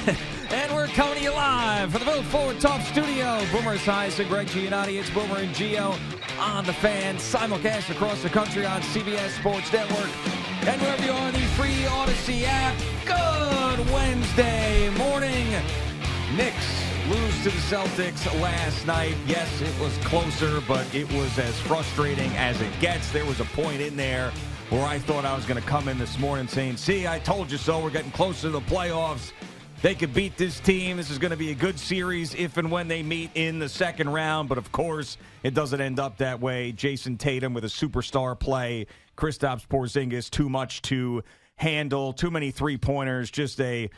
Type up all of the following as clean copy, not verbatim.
And we're coming to you live from the Built Forward Top Studio. Boomer Esiason, Greg Giannotti. It's Boomer and Gio on the Fan. Simulcast across the country on CBS Sports Network. And wherever you are on the free Odyssey app. Good Wednesday morning. Knicks lose to the Celtics last night. Yes, it was closer, but it was as frustrating as it gets. There was a point in there where I thought I was going to come in this morning saying, see, I told you so. We're getting closer to the playoffs. They could beat this team. This is going to be a good series if and when they meet in the second round. But, of course, it doesn't end up that way. Jason Tatum with a superstar play. Kristaps Porzingis, too much to handle. Too many three-pointers. Just an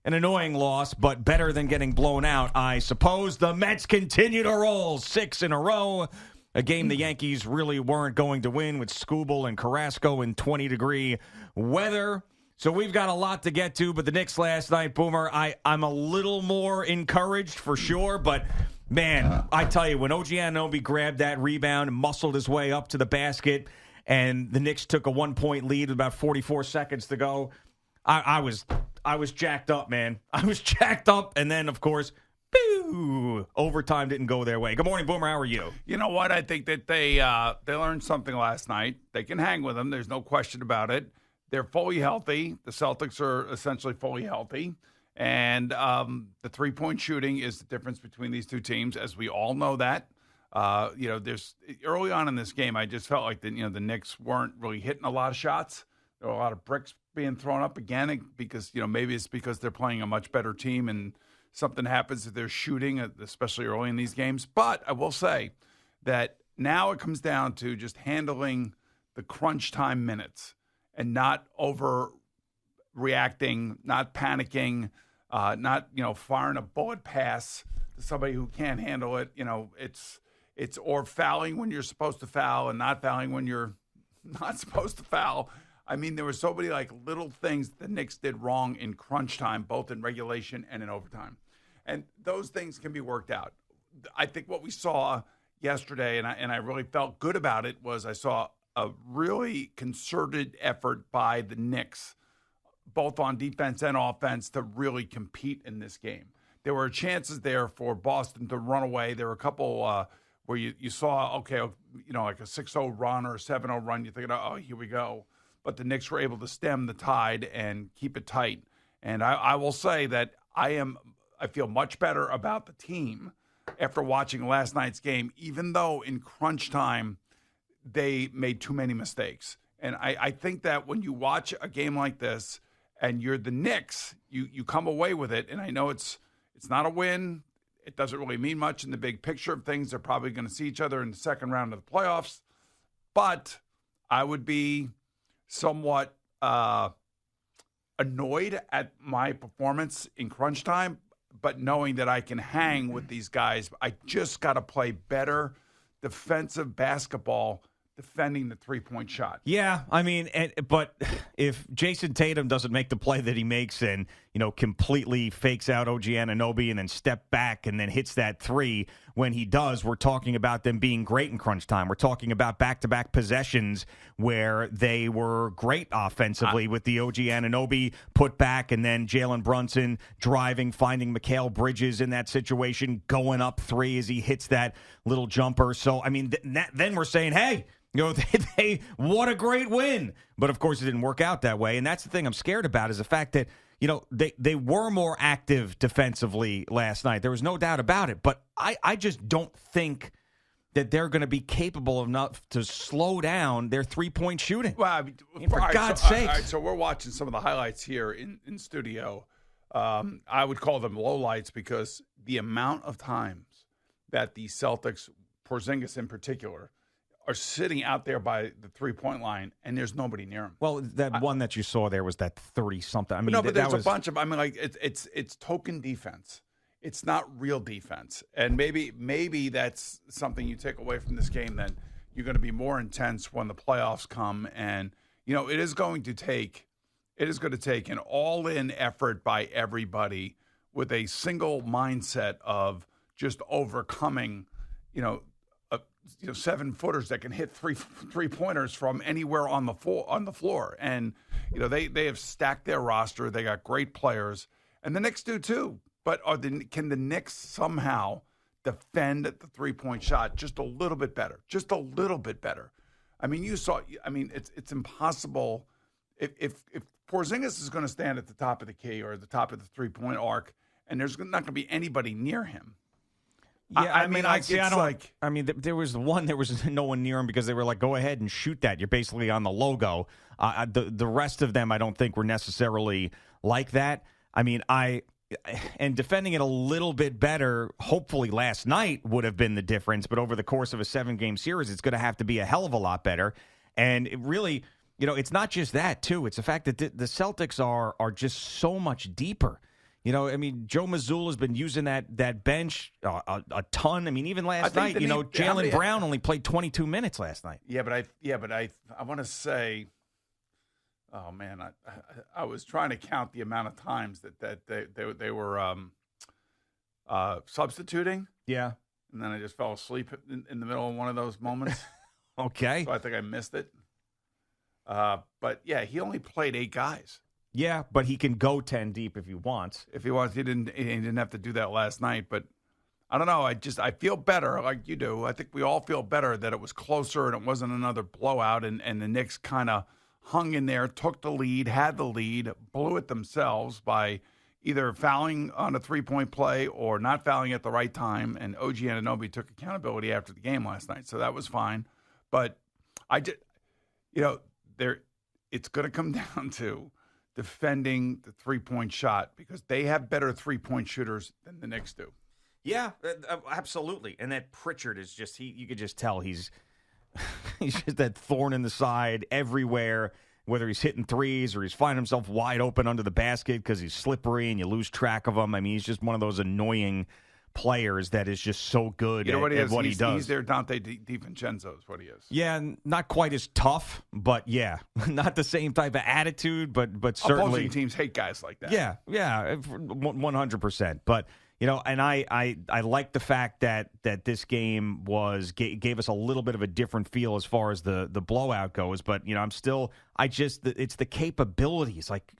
annoying loss, but better than getting blown out, I suppose. The Mets continue to roll 6 in a row. A game the Yankees really weren't going to win with Skubal and Carrasco in 20-degree weather. So we've got a lot to get to, but the Knicks last night, Boomer, I'm a little more encouraged for sure, but man, I tell you, when OG Anunoby grabbed that rebound and muscled his way up to the basket and the Knicks took a 1-point lead with about 44 seconds to go, I was jacked up, man. I was jacked up, and then, of course, overtime didn't go their way. Good morning, Boomer. How are you? You know what? I think that they learned something last night. They can hang with them. There's no question about it. They're fully healthy. The Celtics are essentially fully healthy. And the three-point shooting is the difference between these two teams, as we all know that. There's early on in this game, I just felt like the Knicks weren't really hitting a lot of shots. There were a lot of bricks being thrown up again because, maybe it's because they're playing a much better team and something happens if they're shooting, especially early in these games. But I will say that now it comes down to just handling the crunch time minutes and not overreacting, not panicking, not firing a bullet pass to somebody who can't handle it. It's or fouling when you're supposed to foul and not fouling when you're not supposed to foul. I mean, there were so many little things the Knicks did wrong in crunch time, both in regulation and in overtime. And those things can be worked out. I think what we saw yesterday, and I really felt good about it, was I saw a really concerted effort by the Knicks, both on defense and offense, to really compete in this game. There were chances there for Boston to run away. There were a couple where you saw, like a 6-0 run or a 7-0 run. You're thinking, oh, here we go. But the Knicks were able to stem the tide and keep it tight. And I will say that I feel much better about the team after watching last night's game, even though in crunch time they made too many mistakes. And I think that when you watch a game like this and you're the Knicks, you come away with it. And I know it's not a win. It doesn't really mean much in the big picture of things. They're probably going to see each other in the second round of the playoffs. But I would be somewhat annoyed at my performance in crunch time, but knowing that I can hang with these guys, I just got to play better defensive basketball defending the three-point shot. Yeah, I mean, but if Jason Tatum doesn't make the play that he makes and, completely fakes out OG Anunoby and then step back and then hits that three, when he does, we're talking about them being great in crunch time. We're talking about back-to-back possessions where they were great offensively with the OG Anunoby put back and then Jalen Brunson driving, finding Mikal Bridges in that situation, going up three as he hits that little jumper. So, I mean, then we're saying, hey, what a great win. But, of course, it didn't work out that way. And that's the thing I'm scared about is the fact that, they were more active defensively last night. There was no doubt about it. But I just don't think that they're going to be capable enough to slow down their three-point shooting. Well, for God's sake. All right, so we're watching some of the highlights here in studio. I would call them lowlights because the amount of times that the Celtics, Porzingis in particular, are sitting out there by the three-point line, and there's nobody near them. Well, that one that you saw there was that 30-something. I mean, but there's a bunch of. I mean, it's token defense. It's not real defense, and maybe that's something you take away from this game. That you're going to be more intense when the playoffs come, and it is going to take an all-in effort by everybody with a single mindset of just overcoming, 7-footers that can hit three-pointers from anywhere on the floor. And, they have stacked their roster. They got great players. And the Knicks do too. But can the Knicks somehow defend the three-point shot just a little bit better? Just a little bit better. I mean, it's impossible. If Porzingis is going to stand at the top of the key or the top of the three-point arc, and there's not going to be anybody near him. Yeah, there was no one near him because they were like, go ahead and shoot that. You're basically on the logo. The rest of them, I don't think were necessarily like that. I mean, and defending it a little bit better, hopefully last night would have been the difference. But over the course of a 7-game series, it's going to have to be a hell of a lot better. And it really, it's not just that, too. It's the fact that the Celtics are just so much deeper. Joe Mazzulla's been using that bench a ton. I mean, even last night, Jaylen Brown only played 22 minutes last night. Yeah, but I want to say, oh man, I was trying to count the amount of times that they were substituting. Yeah, and then I just fell asleep in the middle of one of those moments. Okay, so I think I missed it. But yeah, he only played 8 guys. Yeah, but he can go 10 deep if he wants. If he wants, he didn't have to do that last night. But I don't know. I feel better, like you do. I think we all feel better that it was closer and it wasn't another blowout. And the Knicks kind of hung in there, took the lead, had the lead, blew it themselves by either fouling on a 3-point play or not fouling at the right time. And OG Anunoby took accountability after the game last night, so that was fine. But it's going to come down to defending the 3-point shot because they have better 3-point shooters than the Knicks do. Yeah, absolutely. And that Pritchard is just you could just tell he's just that thorn in the side everywhere, whether he's hitting threes or he's finding himself wide open under the basket because he's slippery and you lose track of him. I mean, he's just one of those annoying players that is just so good at what he does. He's their Dante DiVincenzo is what he is. Yeah, not quite as tough, but yeah, not the same type of attitude, but certainly. Opposing teams hate guys like that. Yeah, 100%. But, and I like the fact that this game gave us a little bit of a different feel as far as the blowout goes. But, it's the capabilities. Like,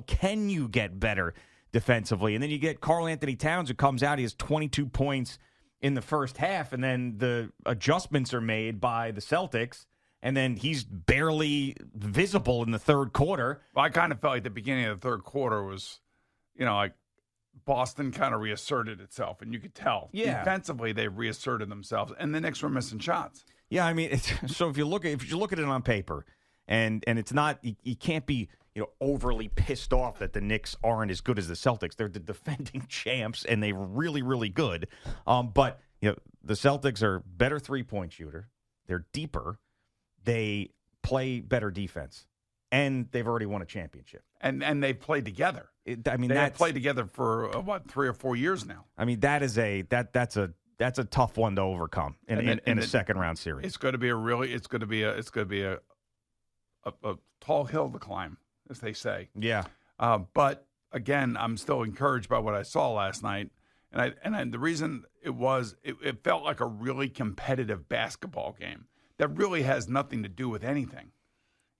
can you get better defensively? And then you get Karl Anthony Towns who comes out. He has 22 points in the first half, and then the adjustments are made by the Celtics, and then he's barely visible in the third quarter. Well, I kind of felt like the beginning of the third quarter was, like Boston kind of reasserted itself, and you could tell. Yeah. Defensively, they reasserted themselves, and the Knicks were missing shots. Yeah, I mean, so if you look at it on paper, and it's not, you can't be overly pissed off that the Knicks aren't as good as the Celtics. They're the defending champs, and they're really, really good. But the Celtics are better 3-point shooter. They're deeper. They play better defense, and they've already won a championship. And they've played together. They have played together for 3 or 4 years now. I mean, that's a tough one to overcome in a second round series. It's going to be a tall hill to climb, as they say. Yeah. But again, I'm still encouraged by what I saw last night, and the reason it felt like a really competitive basketball game that really has nothing to do with anything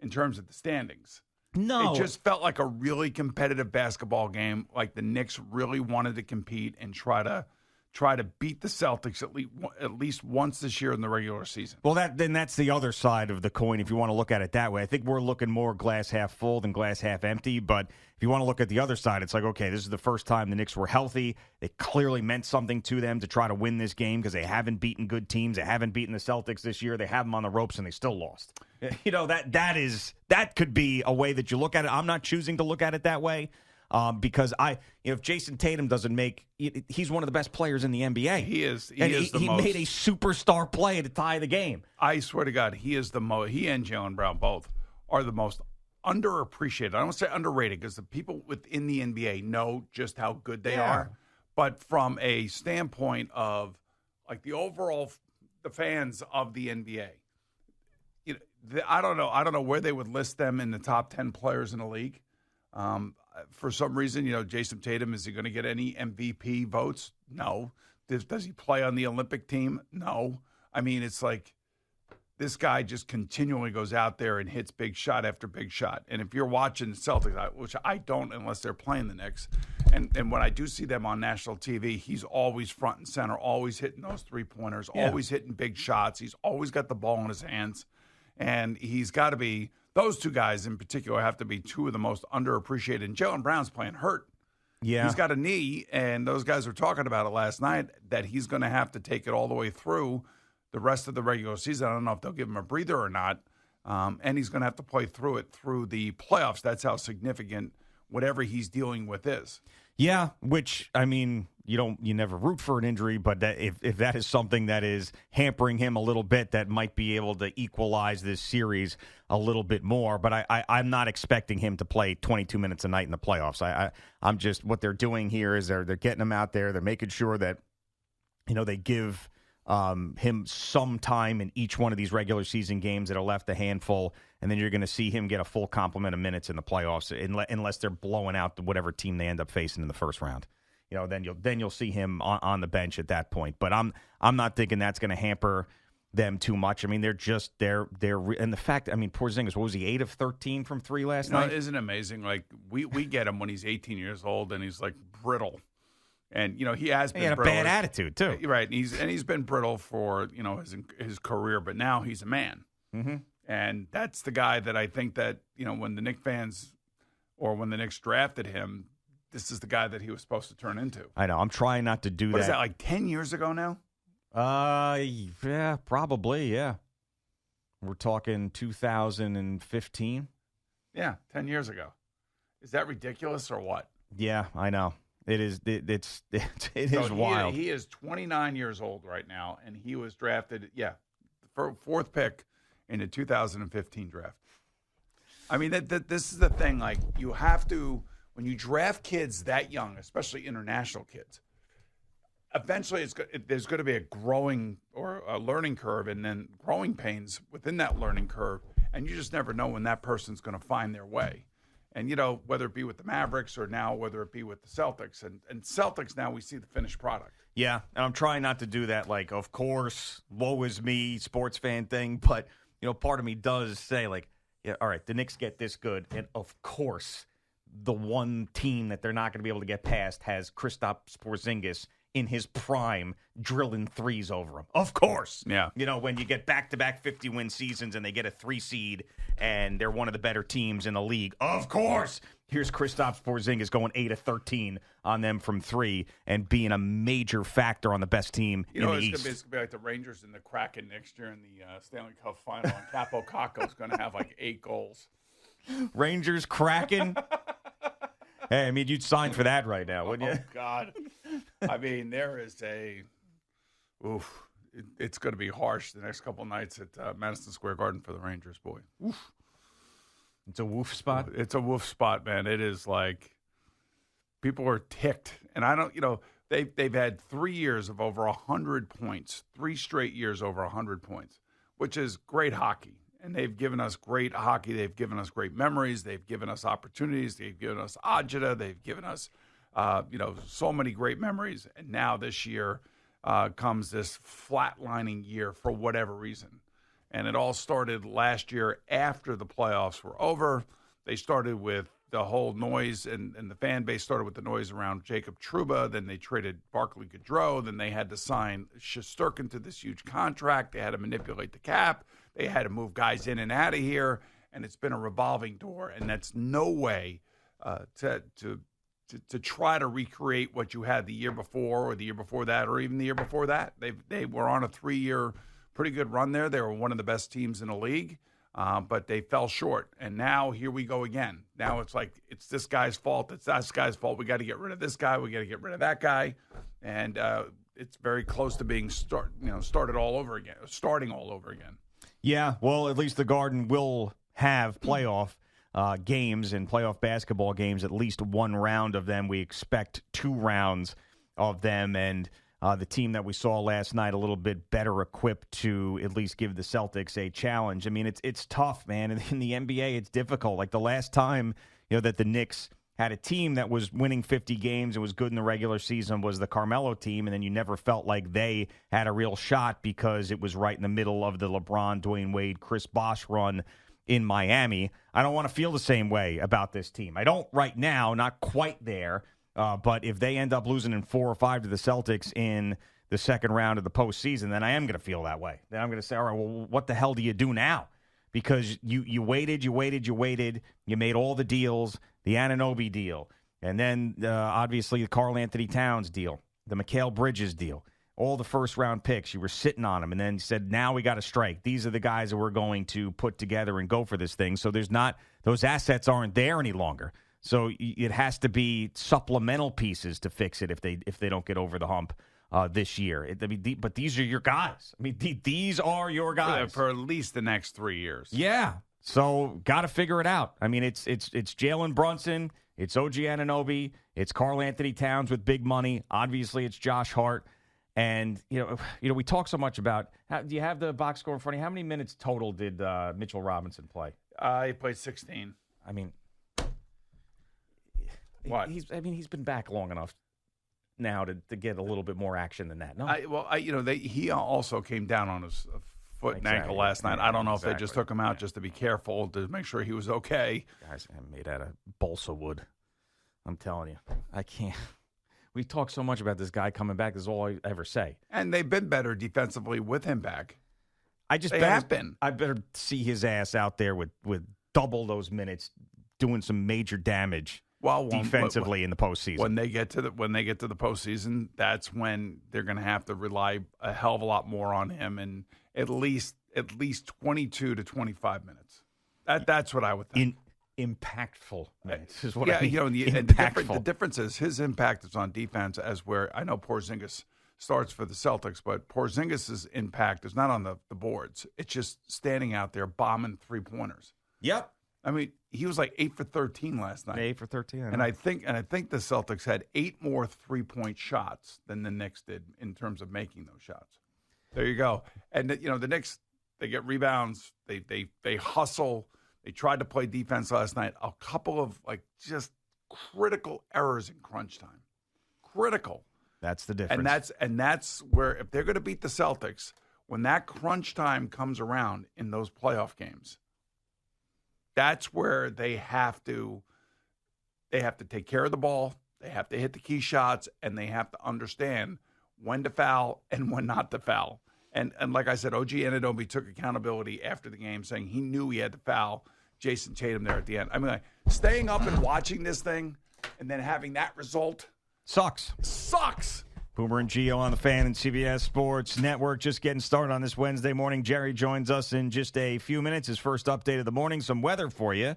in terms of the standings. No, it just felt like a really competitive basketball game. Like the Knicks really wanted to compete and try to beat the Celtics at least once this year in the regular season. Well, that's the other side of the coin if you want to look at it that way. I think we're looking more glass half full than glass half empty, but if you want to look at the other side, it's like, okay, this is the first time the Knicks were healthy. It clearly meant something to them to try to win this game because they haven't beaten good teams. They haven't beaten the Celtics this year. They have them on the ropes, and they still lost. That could be a way that you look at it. I'm not choosing to look at it that way. Because if Jason Tatum doesn't he's one of the best players in the NBA. He is. He made a superstar play to tie the game. I swear to God, he is the most. He and Jaylen Brown both are the most underappreciated. I don't want to say underrated because the people within the NBA know just how good they are. But from a standpoint of like the fans of the NBA, I don't know where they would list them in the top 10 players in the league. For some reason, Jason Tatum, is he going to get any MVP votes? No. Does he play on the Olympic team? No. I mean, it's like this guy just continually goes out there and hits big shot after big shot. And if you're watching the Celtics, which I don't unless they're playing the Knicks, And when I do see them on national TV, he's always front and center, always hitting those three-pointers, always hitting big shots. He's always got the ball in his hands. And he's got to be, those two guys in particular have to be two of the most underappreciated. And Jaylen Brown's playing hurt. Yeah. He's got a knee, and those guys were talking about it last night, that he's going to have to take it all the way through the rest of the regular season. I don't know if they'll give him a breather or not. And he's going to have to play through it through the playoffs. That's how significant whatever he's dealing with is. Yeah, which, I mean, you never root for an injury, but that if that is something that is hampering him a little bit, that might be able to equalize this series a little bit more. But I'm not expecting him to play 22 minutes a night in the playoffs. I'm just, what they're doing here is they're getting him out there. They're making sure that, they give him some time in each one of these regular season games that are left, a handful, and then you're going to see him get a full complement of minutes in the playoffs, unless they're blowing out whatever team they end up facing in the first round. Then you'll see him on the bench at that point. But I'm not thinking that's going to hamper them too much. I mean, they're and the fact, I mean, Porzingis, what was he, 8 of 13 from 3 last night? Isn't it amazing? Like we get him when he's 18 years old and he's like brittle. And he has been. He had a brittle. bad attitude too, right? And he's been brittle for his career, but now he's a man, and that's the guy that I think that when the Knicks fans or when the Knicks drafted him, this is the guy that he was supposed to turn into. I know. I'm trying not to do that. What is that, like 10 years ago now? Yeah, probably. Yeah, we're talking 2015. Yeah, 10 years ago. Is that ridiculous or what? Yeah, I know. It is. It is wild. He is 29 years old right now, and he was drafted. Yeah, for fourth pick in the 2015 draft. I mean, this is the thing. Like, you have to, when you draft kids that young, especially international kids, eventually there's going to be a growing or a learning curve, and then growing pains within that learning curve, and you just never know when that person's going to find their way. And, whether it be with the Mavericks or now whether it be with the Celtics. And Celtics, now we see the finished product. Yeah, and I'm trying not to do that, like, of course, woe is me, sports fan thing. But, part of me does say, like, yeah, all right, the Knicks get this good. And, of course, the one team that they're not going to be able to get past has Kristaps Porzingis in his prime drilling threes over him. Of course. Yeah. When you get back-to-back 50-win seasons and they get a 3 seed and they're one of the better teams in the league. Of course. Here's Kristaps Porzingis going 8 of 13 on them from 3 and being a major factor on the best team in the East. It's going to be like the Rangers and the Kraken next year in the Stanley Cup final. And Capo Caco's going to have like 8 goals. Rangers, Kraken. Hey, I mean, you'd sign for that right now, wouldn't you? Oh, God. I mean, there is it's going to be harsh the next couple nights at Madison Square Garden for the Rangers, boy. Oof. It's a woof spot? It's a woof spot, man. It is like people are ticked. And I don't, they've had 3 years of over 100 points, 3 straight years over 100 points, which is great hockey. And they've given us great hockey. They've given us great memories. They've given us opportunities. They've given us agita. They've given us, so many great memories. And now this year comes this flatlining year for whatever reason. And it all started last year after the playoffs were over. They started with the whole noise, and the fan base started with the noise around Jacob Trouba. Then they traded Barclay Goodrow. Then they had to sign Shesterkin to this huge contract. They had to manipulate the cap. They had to move guys in and out of here, and it's been a revolving door. And that's no way to try to recreate what you had the year before or the year before that or even the year before that. They were on a 3-year pretty good run there. They were one of the best teams in the league, but they fell short. And now here we go again. Now it's like it's this guy's fault. It's that guy's fault. We got to get rid of this guy. We got to get rid of that guy. And it's very close to being starting all over again. Yeah, well, at least the Garden will have playoff games and playoff basketball games, at least one round of them. We expect 2 rounds of them, and the team that we saw last night a little bit better equipped to at least give the Celtics a challenge. I mean, it's tough, man. In the NBA, it's difficult. Like the last time that the Knicks had a team that was winning 50 games and was good in the regular season was the Carmelo team, and then you never felt like they had a real shot because it was right in the middle of the LeBron, Dwayne Wade, Chris Bosh run in Miami. I don't want to feel the same way about this team. I don't right now, not quite there, But if they end up losing in 4 or 5 to the Celtics in the second round of the postseason, then I am going to feel that way. Then I'm going to say, all right, well, what the hell do you do now? Because you waited. You made all the deals, the Anunoby deal, and then obviously the Karl-Anthony Towns deal, the Mikal Bridges deal, all the first-round picks. You were sitting on them, and then you said, now we got to strike. These are the guys that we're going to put together and go for this thing. So those assets aren't there any longer. So it has to be supplemental pieces to fix it if they don't get over the hump this year. But these are your guys. These are your guys for at least the next 3 years. Yeah. So got to figure it out. It's Jalen Brunson, it's OG Anunoby, it's Karl-Anthony Towns with big money. Obviously, it's Josh Hart. And we talk so much about. Do you have the box score in front of you? How many minutes total did Mitchell Robinson play? He played 16. What? He's been back long enough now to get a little bit more action than that. No. He also came down on his foot and ankle last night. I don't know if they just took him out just to be careful to make sure he was okay. Guys, I'm made out of balsa wood. I'm telling you, I can't. We talk so much about this guy coming back. This is all I ever say. And they've been better defensively with him back. I better see his ass out there with double those minutes, doing some major damage. Defensively in the postseason. When they get to the postseason, that's when they're going to have to rely a hell of a lot more on him, and at least 22 to 25 minutes. That's what I would think. Impactful minutes is what I mean. The difference is his impact is on defense, as where I know Porzingis starts for the Celtics, but Porzingis' impact is not on the boards. It's just standing out there bombing 3-pointers. Yep. He was like 8 for 13 last night. 8 for 13. And I think the Celtics had 8 more 3-point shots than the Knicks did in terms of making those shots. There you go. And the Knicks, they get rebounds. They hustle. They tried to play defense last night. A couple of just critical errors in crunch time. Critical. That's the difference. And that's where if they're going to beat the Celtics, when that crunch time comes around in those playoff games, that's where they have to take care of the ball. They have to hit the key shots, and they have to understand when to foul and when not to foul. And like I said, OG Anunoby took accountability after the game, saying he knew he had to foul Jason Tatum there at the end. Staying up and watching this thing and then having that result sucks. Boomer and Gio on the Fan and CBS Sports Network. Just getting started on this Wednesday morning. Jerry joins us in just a few minutes. His first update of the morning. Some weather for you.